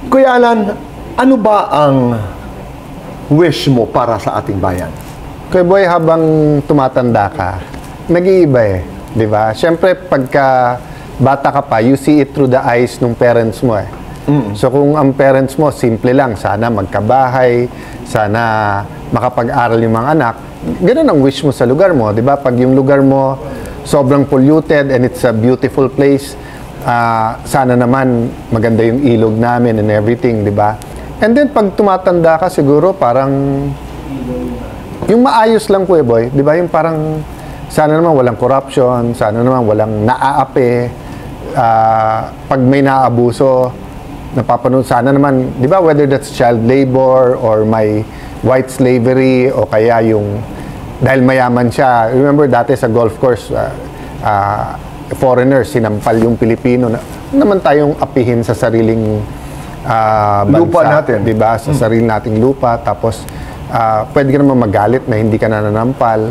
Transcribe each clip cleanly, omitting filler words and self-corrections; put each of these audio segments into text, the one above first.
Kuya Alan, ano ba ang wish mo para sa ating bayan? Kuya Boy, habang tumatanda ka, nag-iiba eh. Di ba? Siyempre, pagka bata ka pa, you see it through the eyes ng parents mo eh. So kung ang parents mo, simple lang, sana magkabahay, sana makapag-aral yung mga anak, ganun ang wish mo sa lugar mo. Di ba? Pag yung lugar mo sobrang polluted and it's a beautiful place, sana naman maganda yung ilog namin and everything, di ba? And then pag tumatanda ka siguro parang yung maayos lang, Kuya Boy, di ba? Yung parang sana naman walang corruption, sana naman walang naaapi, pag may naaabuso, napapanood, sana naman, di ba, whether that's child labor or may white slavery o kaya yung dahil mayaman siya. Remember dati sa golf course, foreigners, sinampal yung Pilipino na naman tayong apihin sa sariling bansa, lupa natin. Diba? Sa sarili nating lupa. Tapos, pwede ka naman magalit na hindi ka nananampal.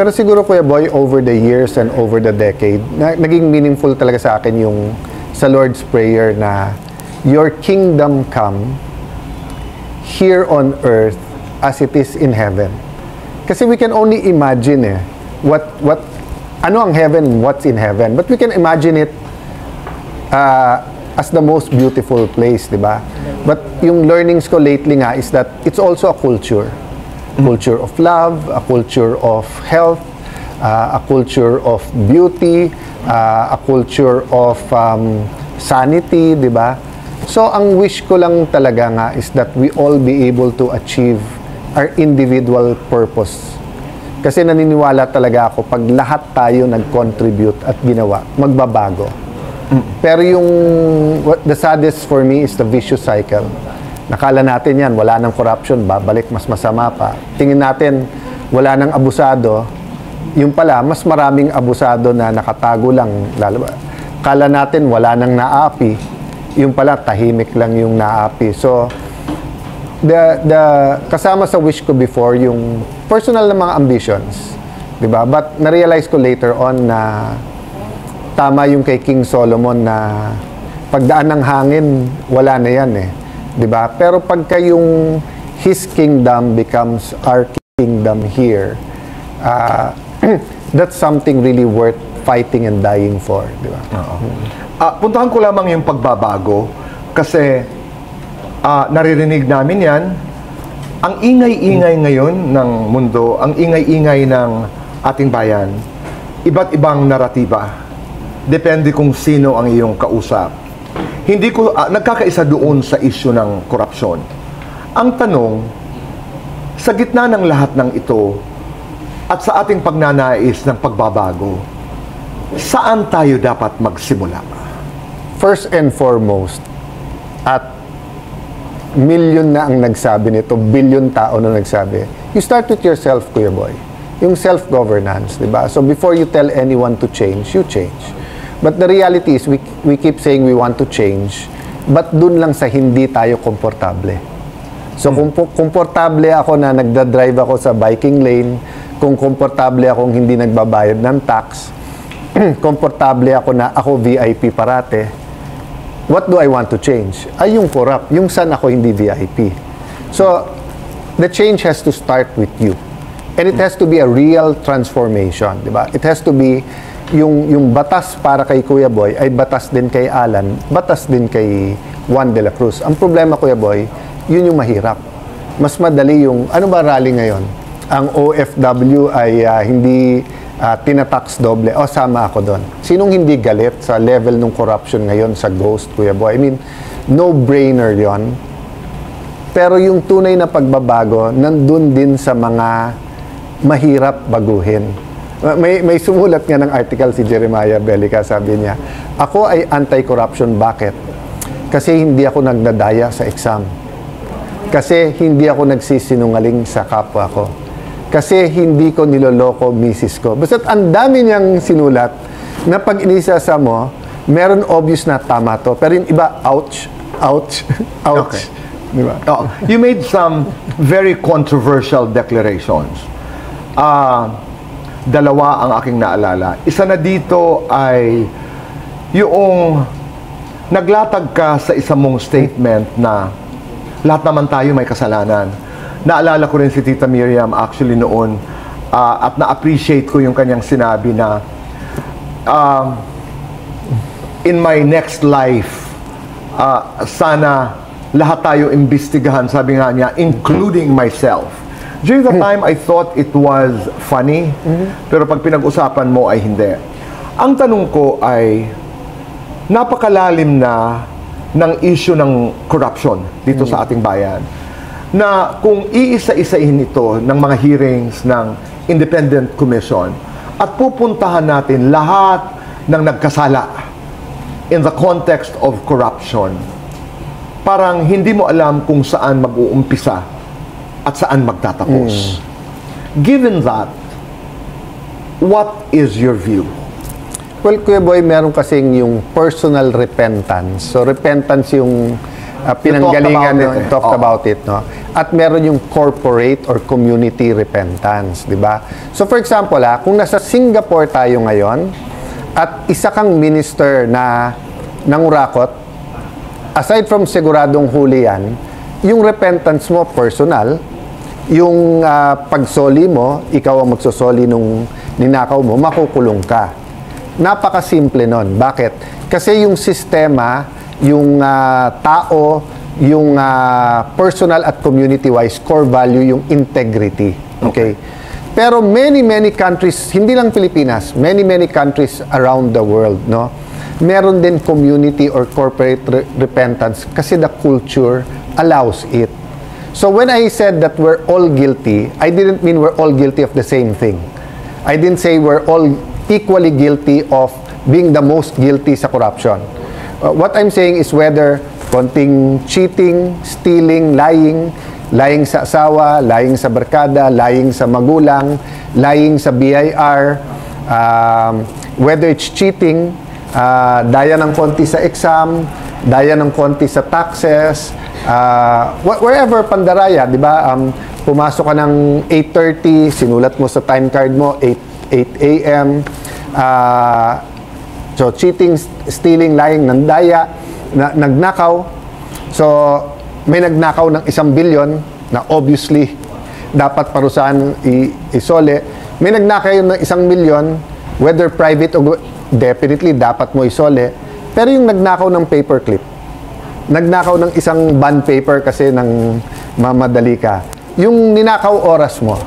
Pero siguro, Kuya Boy, over the years and over the decade, naging meaningful talaga sa akin yung sa Lord's Prayer na Your kingdom come here on earth as it is in heaven. Kasi we can only imagine ano ang heaven and what's in heaven. But we can imagine it as the most beautiful place, di ba? But yung learnings ko lately nga is that it's also a culture. Culture of love, a culture of health, a culture of beauty, a culture of sanity, di ba? So, ang wish ko lang talaga nga is that we all be able to achieve our individual purpose. Kasi naniniwala talaga ako, pag lahat tayo nag-contribute at ginawa, magbabago. Pero yung, the saddest for me is the vicious cycle. Nakala natin yan, wala nang corruption, babalik mas masama pa. Tingin natin, wala nang abusado, yung pala, mas maraming abusado na nakatago lang. Kala natin, wala nang naapi, yung pala, tahimik lang yung naapi. So, kasama sa wish ko before, yung personal na mga ambitions. Diba? But, na-realize ko later on na tama yung kay King Solomon na pagdaan ng hangin, wala na yan eh. Diba? Pero pagka yung His kingdom becomes our kingdom here, that's something really worth fighting and dying for. Diba? Puntahan ko lamang yung pagbabago kasi naririnig namin yan. Ang ingay-ingay ngayon ng mundo, ang ingay-ingay ng ating bayan, iba't ibang naratiba. Depende kung sino ang iyong kausap. Hindi ko nagkakaisa doon sa issue ng korupsyon. Ang tanong, sa gitna ng lahat ng ito at sa ating pagnanais ng pagbabago, saan tayo dapat magsimula? First and foremost, at million na ang nagsabi nito, billion tao na nagsabi, you start with yourself, Kuya Boy. Yung self-governance, di ba? So before you tell anyone to change, you change. But the reality is, we keep saying we want to change, but dun lang sa hindi tayo komportable. So kung komportable ako na nagda-drive ako sa biking lane, kung komportable akong hindi nagbabayad ng tax, komportable ako na ako VIP parate, what do I want to change? Ay yung corrupt, yung saan ako hindi VIP. So, the change has to start with you. And it has to be a real transformation, di ba? It has to be, yung batas para kay Kuya Boy ay batas din kay Alan, batas din kay Juan de la Cruz. Ang problema, Kuya Boy, yun yung mahirap. Mas madali yung, ano ba rally ngayon? Ang OFW ay hindi tinatax doble. O, sama ako doon. Sinong hindi galit sa level ng corruption ngayon sa Ghost, Kuya Boy? I mean, no-brainer yon. Pero yung tunay na pagbabago, nandun din sa mga mahirap baguhin. May sumulat nga ng article si Jeremiah Bellica, sabi niya, ako ay anti-corruption. Bakit? Kasi hindi ako nagdadaya sa exam. Kasi hindi ako nagsisinungaling sa kapwa ko. Kasi hindi ko niloloko misis ko. Basta't ang dami niyang sinulat na pag inisasa mo, meron obvious na tama to. Pero yung iba, ouch, ouch, ouch. Okay. Diba? You made some very controversial declarations. Dalawa ang aking naalala. Isa na dito ay yung naglatag ka sa isang mong statement na lahat naman tayo may kasalanan. Naalala ko rin si Tita Miriam actually noon at na-appreciate ko yung kanyang sinabi na in my next life, sana lahat tayo imbestigahan, sabi nga niya, including myself. During the time, I thought it was funny, pero pag pinag-usapan mo ay hindi. Ang tanong ko ay, napakalalim na ng issue ng corruption dito sa ating bayan, na kung iisa-isahin ito ng mga hearings ng Independent Commission at pupuntahan natin lahat ng nagkasala in the context of corruption, parang hindi mo alam kung saan mag-uumpisa at saan magtatapos. Given that, what is your view? Well, Kuya Boy, meron kasing yung personal repentance. So, repentance yung pinanggalingan, talked about it, no? At meron yung corporate or community repentance, di ba? So, for example, kung nasa Singapore tayo ngayon, at isa kang minister na nangurakot, aside from siguradong huli yan, yung repentance mo personal, yung pagsoli mo, ikaw ang magsusoli nung ninakaw mo, makukulong ka. Napakasimple nun. Bakit? Kasi yung sistema, yung tao, yung personal at community-wise, core value, yung integrity. Okay? Pero many countries, hindi lang Pilipinas, many countries around the world, no? Meron din community or corporate repentance kasi the culture allows it. So when I said that we're all guilty, I didn't mean we're all guilty of the same thing. I didn't say we're all equally guilty of being the most guilty sa corruption. What I'm saying is whether konting cheating, stealing, lying sa asawa, lying sa barkada, lying sa magulang, lying sa BIR, whether it's cheating, daya ng konti sa exam, daya ng konti sa taxes, wherever pandaraya, di ba? Pumasok ka ng 8:30, sinulat mo sa time card mo, 8 a.m. So, cheating, stealing, lying, nandaya, nagnakaw. So, may nagnakaw ng 1 billion na obviously dapat parusahan isole. May nagnakaw ng 1 million, whether private o definitely dapat mo isole. Pero yung nagnakaw ng paperclip, nagnakaw ng isang bond paper kasi nang mamadali ka, yung ninakaw oras mo.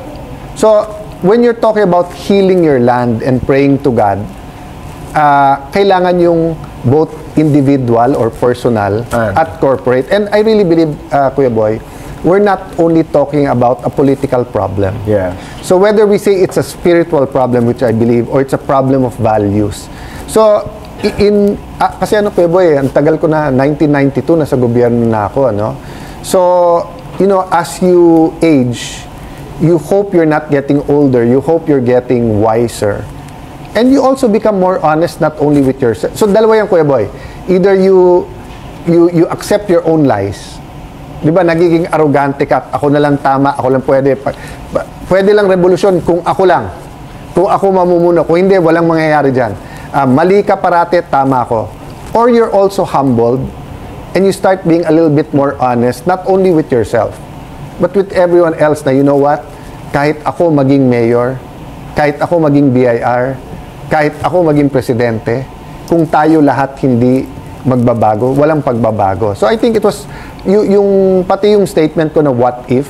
So, when you're talking about healing your land and praying to God, kailangan yung both individual or personal at corporate. And I really believe, Kuya Boy, we're not only talking about a political problem. Yeah. So whether we say it's a spiritual problem, which I believe, or it's a problem of values. So, kasi Kuya Boy, ang tagal ko na, 1992, nasa gobyerno na ako, ano? So, you know, as you age, you hope you're not getting older. You hope you're getting wiser. And you also become more honest not only with yourself. So, dalawa yan, Kuya Boy. Either you accept your own lies. Di ba, nagiging arrogante ka. Ako na lang tama, ako lang pwede. Pwede lang revolusyon kung ako lang. Kung ako mamumuno. Kung hindi, walang mangyayari dyan. Mali ka parati, tama ako. Or you're also humbled and you start being a little bit more honest, not only with yourself, but with everyone else na, you know what, kahit ako maging mayor, kahit ako maging BIR, kahit ako maging presidente, kung tayo lahat hindi magbabago, walang pagbabago. So I think it was, pati yung statement ko na what if,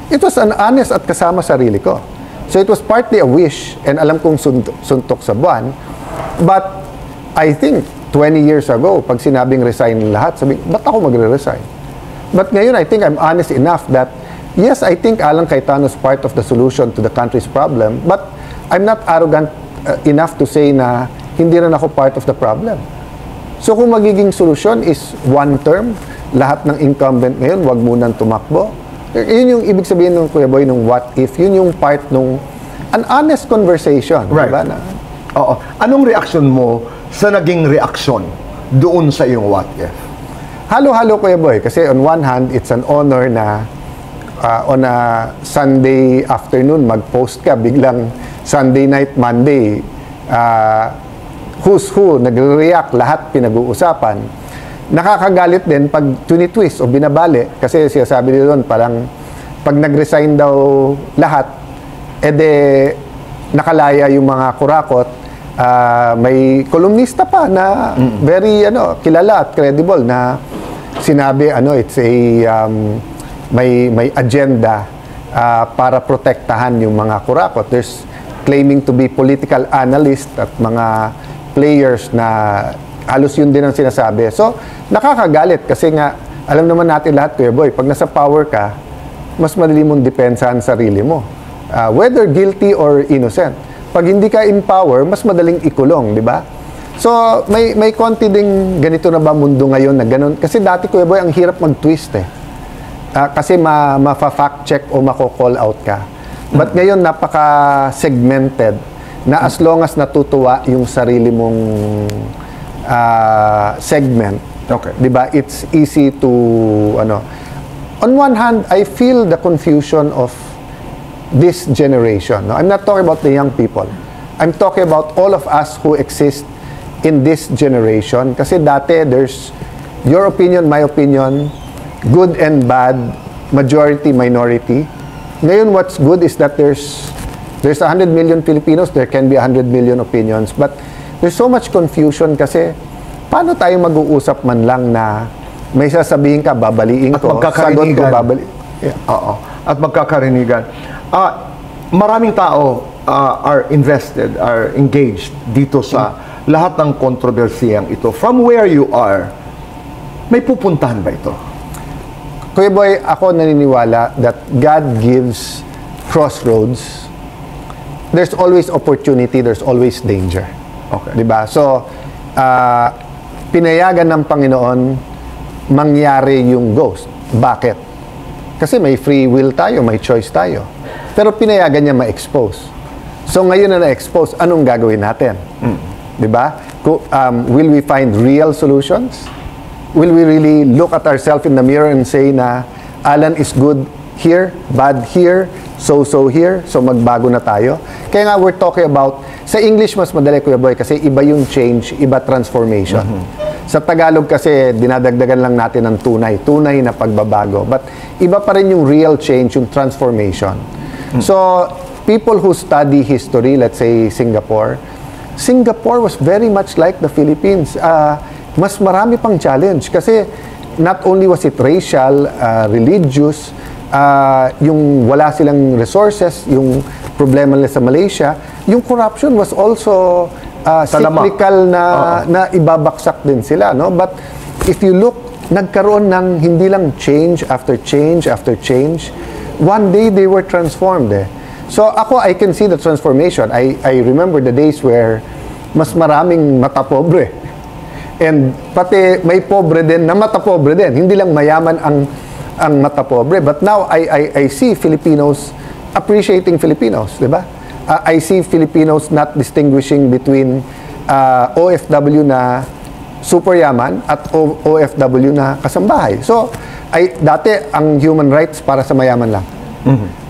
it was an honest at kasama sarili ko. So it was partly a wish, and alam kong suntok sa buwan, but I think 20 years ago, pag sinabing resign lahat, sabi, ba't ako magre-resign? But ngayon, I think I'm honest enough that, yes, I think Alan Cayetano is part of the solution to the country's problem, but I'm not arrogant enough to say na hindi rin ako part of the problem. So kung magiging solusyon is one term, lahat ng incumbent ngayon, wag munang tumakbo. Yun yung ibig sabihin ng Kuya Boy, ng what if, yun yung part ng an honest conversation. Right. Diba na? Oo. Anong reaksyon mo sa naging reaksyon doon sa iyong what if? Halo-halo, Kuya Boy. Kasi on one hand, it's an honor na on a Sunday afternoon, mag-post ka, biglang Sunday night, Monday, who's who, nagre-react, lahat pinag-uusapan. nakakagalit din pag twist o binabali kasi sinasabi nila doon parang pag nag-resign daw lahat, nakalaya yung mga kurakot. May kolumnista pa na very kilala at credible na sinabi it's a may agenda para protektahan yung mga kurakot. There's claiming to be political analyst at mga players na halos yun din ang sinasabi. So, nakakagalit kasi nga, alam naman natin lahat, Kuya Boy, pag nasa power ka, mas madali mong depensahan sarili mo. Whether guilty or innocent. Pag hindi ka in power, mas madaling ikulong, di ba? So, may konti ding ganito na ba mundo ngayon na ganun? Kasi dati, Kuya Boy, ang hirap mag-twist kasi ma-fact check o mako-call out ka. But ngayon, napaka-segmented na as long as natutuwa yung sarili mong segment, Okay. diba, it's easy to, On one hand, I feel the confusion of this generation. No? I'm not talking about the young people. I'm talking about all of us who exist in this generation. Kasi dati, there's your opinion, my opinion, good and bad, majority, minority. Ngayon, what's good is that there's 100 million Filipinos, there can be 100 million opinions, but there's so much confusion kasi paano tayo mag-uusap man lang na may sasabihin ka, babaliin ko, sagot ko, babaliin. Yeah. Oo. At magkakarinigan. Maraming tao are invested, are engaged dito sa lahat ng kontrobersiyang ito. From where you are, may pupuntahan ba ito? Kuya Boy, ako naniniwala that God gives crossroads. There's always opportunity, there's always danger. Okay. Diba? So, pinayagan ng Panginoon mangyari yung ghost. Bakit? Kasi may free will tayo, may choice tayo. Pero pinayagan niya ma-expose. So, ngayon na na-expose, anong gagawin natin? Diba? Will we find real solutions? Will we really look at ourselves in the mirror and say na Alan is good here, bad here, so here, so magbago na tayo? Kaya nga we're talking about, sa English mas madali, Kuya Boy, kasi iba yung change, iba transformation. Sa Tagalog kasi dinadagdagan lang natin ng tunay na pagbabago. But iba pa rin yung real change, yung transformation. So, people who study history, let's say Singapore was very much like the Philippines. Mas marami pang challenge kasi not only was it racial, religious, yung wala silang resources, yung problema nila sa Malaysia, yung corruption was also cyclical na ibabaksak din sila, no? But if you look, nagkaroon ng hindi lang change after change after change. One day they were transformed. So ako, I can see the transformation. I remember the days where mas maraming matapobre. And pati may pobre din na matapobre din. Hindi lang mayaman ang matapobre. But now, I see Filipinos appreciating Filipinos, di ba? I see Filipinos not distinguishing between OFW na super yaman at OFW na kasambahay. So, dati, ang human rights para sa mayaman lang.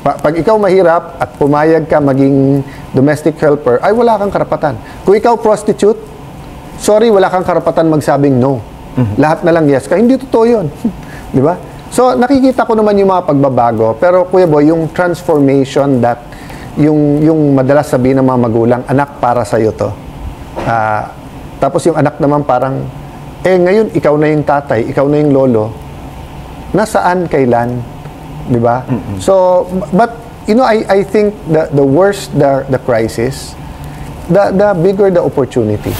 Pag ikaw mahirap at pumayag ka maging domestic helper, ay wala kang karapatan. Kung ikaw prostitute, sorry, wala kang karapatan magsabing no. Lahat na lang yes ka. Hindi totoo yun. Di ba? So, nakikita ko naman yung mga pagbabago. Pero, Kuya Boy, yung transformation that, yung madalas sabihin ng mga magulang, anak, para sa'yo to. Tapos yung anak naman parang, ngayon, ikaw na yung tatay, ikaw na yung lolo. Nasaan, kailan? Di ba? So, but, I think the worse the crisis, the bigger the opportunity.